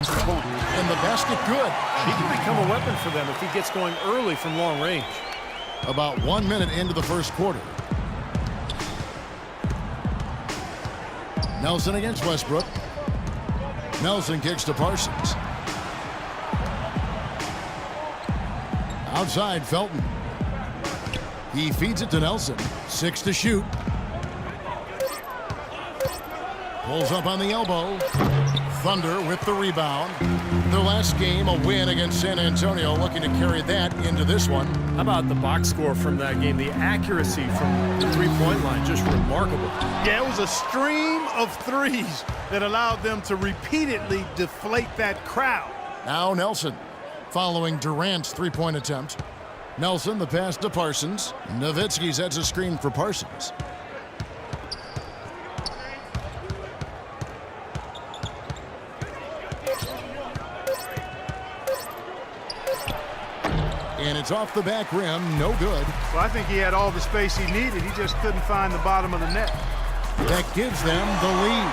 And the basket good. He can become a weapon for them if he gets going early from long range. About 1 minute into the first quarter. Nelson against Westbrook. Nelson kicks to Parsons. Outside, Felton. He feeds it to Nelson. 6 to shoot. Pulls up on the elbow. Thunder with the rebound. Their last game, a win against San Antonio, looking to carry that into this one. How about the box score from that game? The accuracy from the three-point line, just remarkable. Yeah, it was a stream of threes that allowed them to repeatedly deflate that crowd. Now Nelson, following Durant's three-point attempt. Nelson, the pass to Parsons. Nowitzki sets a screen for Parsons. And it's off the back rim, no good. Well, I think he had all the space he needed. He just couldn't find the bottom of the net. That gives them the lead.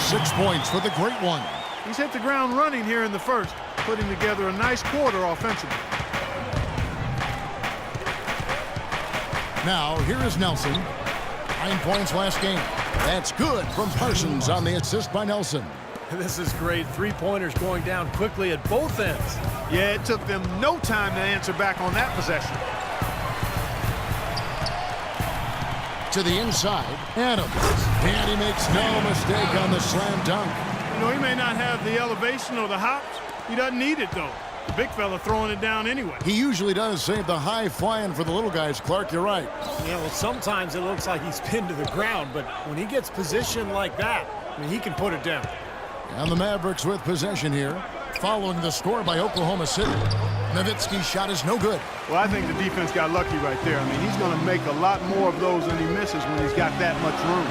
6 points for the Great One. He's hit the ground running here in the first, putting together a nice quarter offensively. Now, here is Nelson. 9 points last game. That's good from Parsons on the assist by Nelson. This is great. Three-pointers going down quickly at both ends. Yeah, it took them no time to answer back on that possession. To the inside, Adams. And he makes no mistake on the slam dunk. You know, he may not have the elevation or the hops. He doesn't need it, though. The big fella throwing it down anyway. He usually does save the high flying for the little guys. Clark, you're right. Yeah, well, sometimes it looks like he's pinned to the ground, but when he gets positioned like that, I mean, he can put it down. And the Mavericks with possession here, following the score by Oklahoma City. Nowitzki's shot is no good. Well, I think the defense got lucky right there. I mean, he's going to make a lot more of those than he misses when he's got that much room.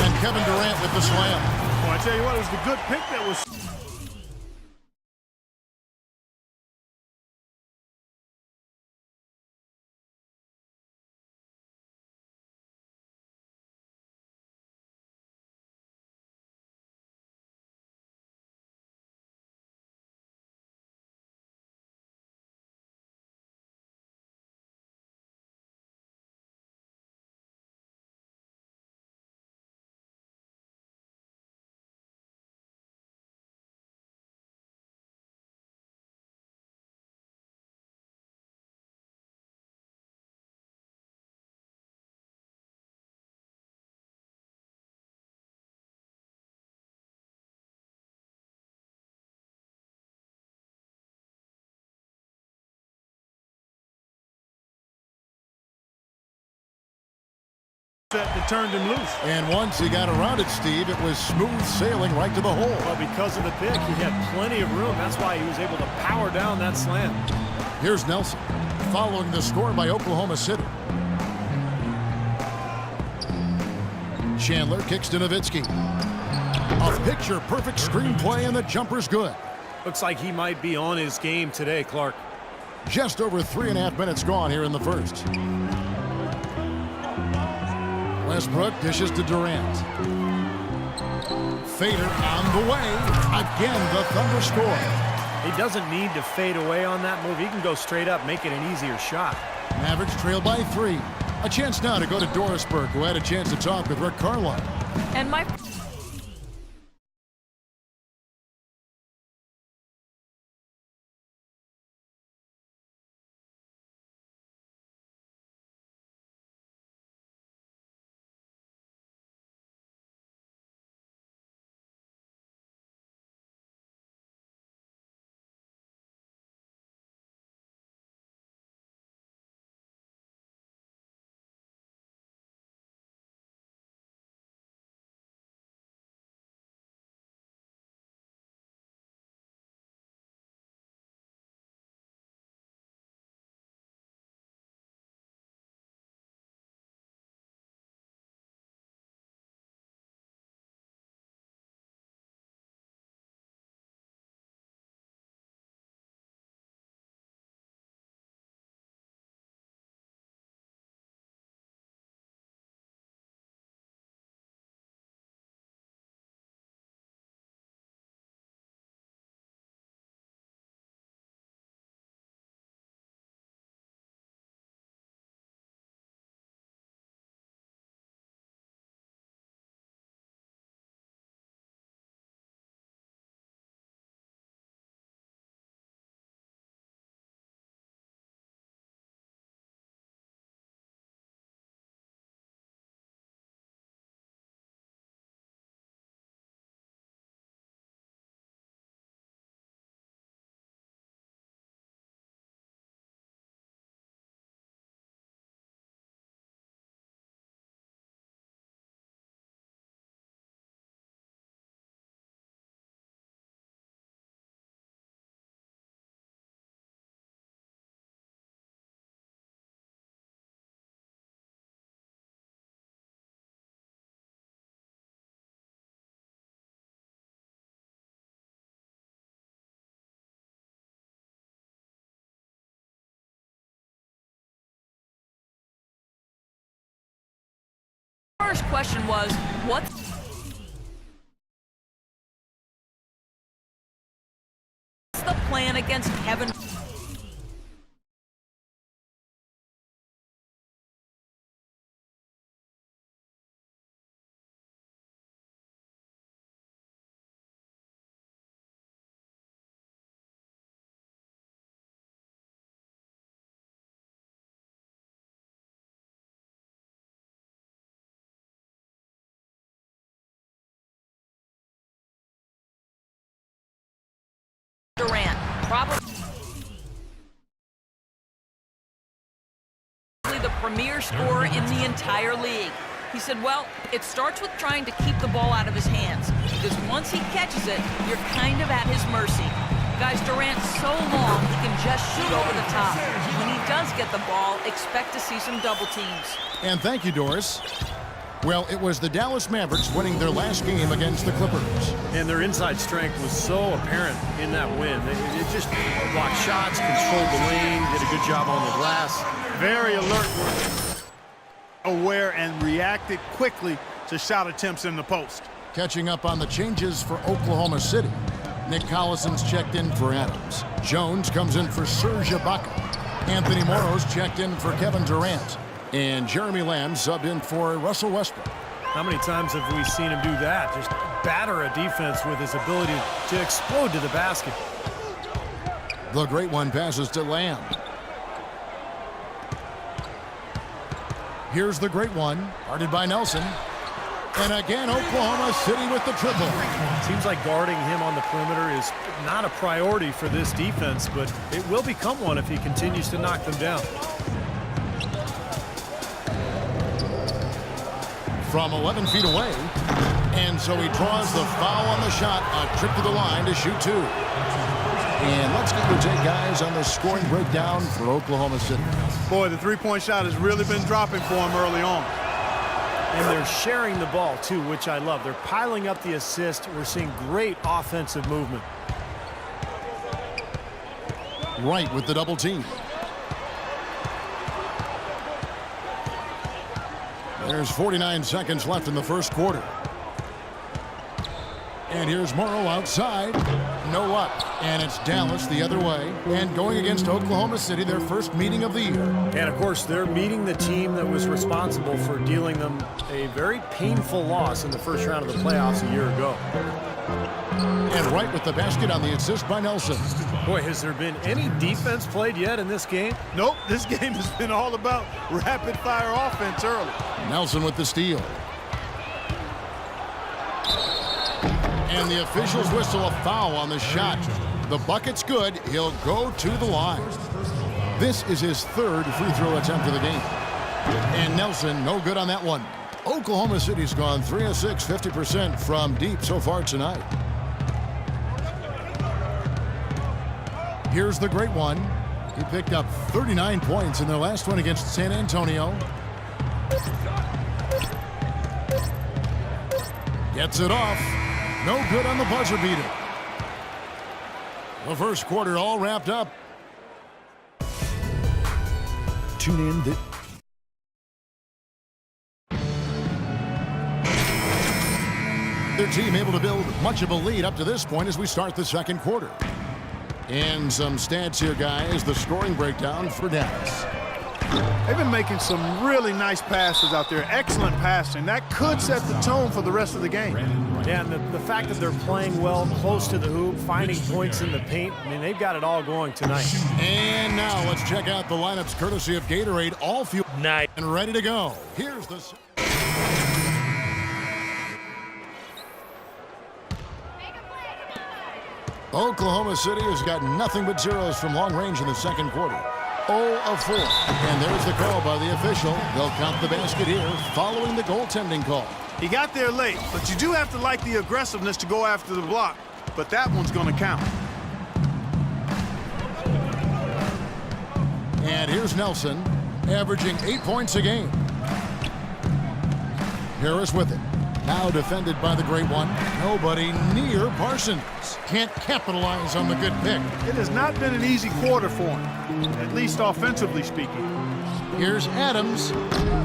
And Kevin Durant with the slam. Well, I tell you what, it was the good pick that was... that turned him loose. And once he got around it, Steve, it was smooth sailing right to the hole. Well, because of the pick, he had plenty of room. That's why he was able to power down that slam. Here's Nelson, following the score by Oklahoma City. Chandler kicks to Nowitzki. A picture-perfect screenplay, and the jumper's good. Looks like he might be on his game today, Clark. Just over 3.5 minutes gone here in the first. Westbrook dishes to Durant. Fader on the way. Again, the Thunder score. He doesn't need to fade away on that move. He can go straight up, make it an easier shot. Mavericks trail by 3. A chance now to go to Dorisburg, who had a chance to talk with Rick Carlisle. And my question was, what's the plan against Kevin? Durant, probably the premier scorer in the entire league. He said, well, it starts with trying to keep the ball out of his hands, because once he catches it, you're kind of at his mercy. Guys, Durant's so long, he can just shoot over the top. When he does get the ball, expect to see some double teams. And thank you, Doris. Well, it was the Dallas Mavericks winning their last game against the Clippers. And their inside strength was so apparent in that win. They just blocked shots, controlled the lane, did a good job on the glass. Very alert, aware, and reacted quickly to shot attempts in the post. Catching up on the changes for Oklahoma City. Nick Collison's checked in for Adams. Jones comes in for Serge Ibaka. Anthony Morrow's checked in for Kevin Durant. And Jeremy Lamb subbed in for Russell Westbrook. How many times have we seen him do that? Just batter a defense with his ability to explode to the basket. The great one passes to Lamb. Here's the great one, guarded by Nelson. And again, Oklahoma City with the triple. Seems like guarding him on the perimeter is not a priority for this defense, but it will become one if he continues to knock them down. From 11 feet away, and so he draws the foul on the shot, a trip to the line to shoot two. And let's get your take, guys, on the scoring breakdown for Oklahoma City. Boy, the three-point shot has really been dropping for him early on. And they're sharing the ball, too, which I love. They're piling up the assist. We're seeing great offensive movement. Right with the double team. There's 49 seconds left in the first quarter. And here's Morrow outside. No luck. And it's Dallas the other way. And going against Oklahoma City, their first meeting of the year. And, of course, they're meeting the team that was responsible for dealing them a very painful loss in the first round of the playoffs a year ago. And right with the basket on the assist by Nelson. Boy, has there been any defense played yet in this game? Nope, this game has been all about rapid-fire offense early. Nelson with the steal. And the officials whistle a foul on the shot. The bucket's good. He'll go to the line. This is his third free throw attempt of the game. And Nelson, no good on that one. Oklahoma City's gone 3 of 6, 50% from deep so far tonight. Here's the great one. He picked up 39 points in their last one against San Antonio. Gets it off. No good on the buzzer beater. The first quarter all wrapped up. Tune in. Their team able to build much of a lead up to this point as we start the second quarter. And some stats here, guys. The scoring breakdown for Dallas. They've been making some really nice passes out there. Excellent passing. That could set the tone for the rest of the game. Yeah, and the fact that they're playing well close to the hoop, finding points in the paint, I mean, they've got it all going tonight. And now let's check out the lineups courtesy of Gatorade. All fuel night and ready to go. Here's the... Oklahoma City has got nothing but zeros from long range in the second quarter. 0 of 4. And there's the call by the official. They'll count the basket here following the goaltending call. He got there late, but you do have to like the aggressiveness to go after the block. But that one's going to count. And here's Nelson, averaging 8 points a game. Harris with it. Now defended by the great one. Nobody near Parsons. Can't capitalize on the good pick. It has not been an easy quarter for him, at least offensively speaking. Here's Adams.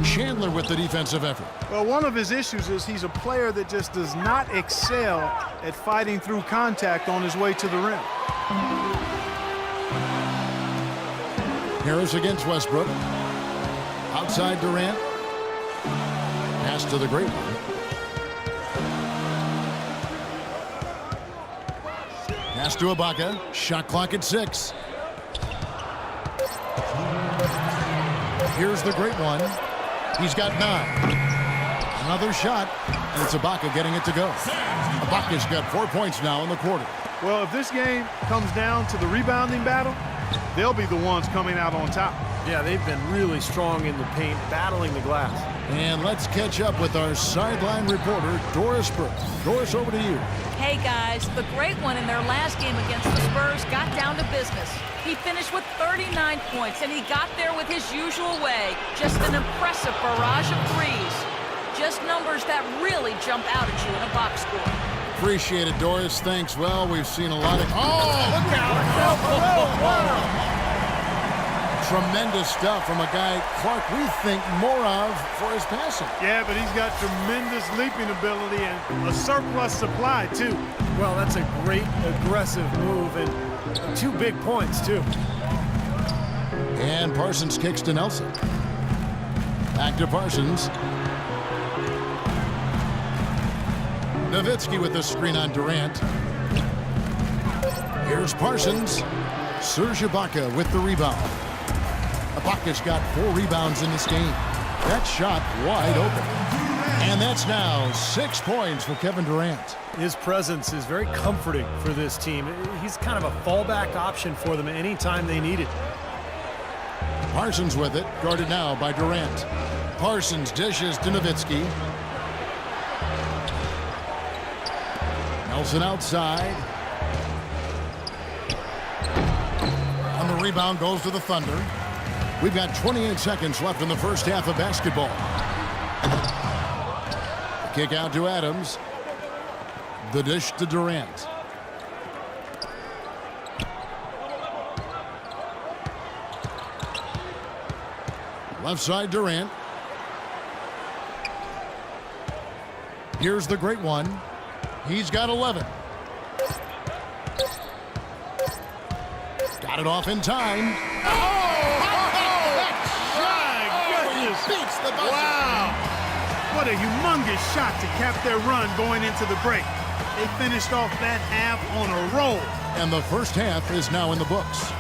Chandler with the defensive effort. Well, one of his issues is he's a player that just does not excel at fighting through contact on his way to the rim. Harris against Westbrook. Outside Durant. Pass to the great one. Pass to Ibaka. Shot clock at 6. Here's the great one. He's got 9. Another shot, and it's Ibaka getting it to go. Ibaka's got 4 points now in the quarter. Well, if this game comes down to the rebounding battle, they'll be the ones coming out on top. Yeah, they've been really strong in the paint, battling the glass. And let's catch up with our sideline reporter, Doris Burke. Doris, over to you. Hey guys, the great one in their last game against the Spurs got down to business. He finished with 39 points, and he got there with his usual way. Just an impressive barrage of threes. Just numbers that really jump out at you in a box score. Appreciate it, Doris. Thanks. Well, we've seen a lot of... Oh, look out! Tremendous stuff from a guy, Clark, we think more of for his passing. Yeah, but he's got tremendous leaping ability and a surplus supply, too. Well, that's a great aggressive move, and 2 big points, too. And Parsons kicks to Nelson. Back to Parsons. Nowitzki with the screen on Durant. Here's Parsons. Serge Ibaka with the rebound. Ibaka's got 4 rebounds in this game. That shot wide open. And that's now 6 points for Kevin Durant. His presence is very comforting for this team. He's kind of a fallback option for them anytime they need it. Parsons with it, guarded now by Durant. Parsons dishes to Nowitzki. Nelson outside. On the rebound goes to the Thunder. We've got 28 seconds left in the first half of basketball. The kick out to Adams. The dish to Durant. Left side Durant. Here's the great one. He's got 11. Got it off in time. Beats the buzzer. Wow! What a humongous shot to cap their run going into the break. They finished off that half on a roll. And the first half is now in the books.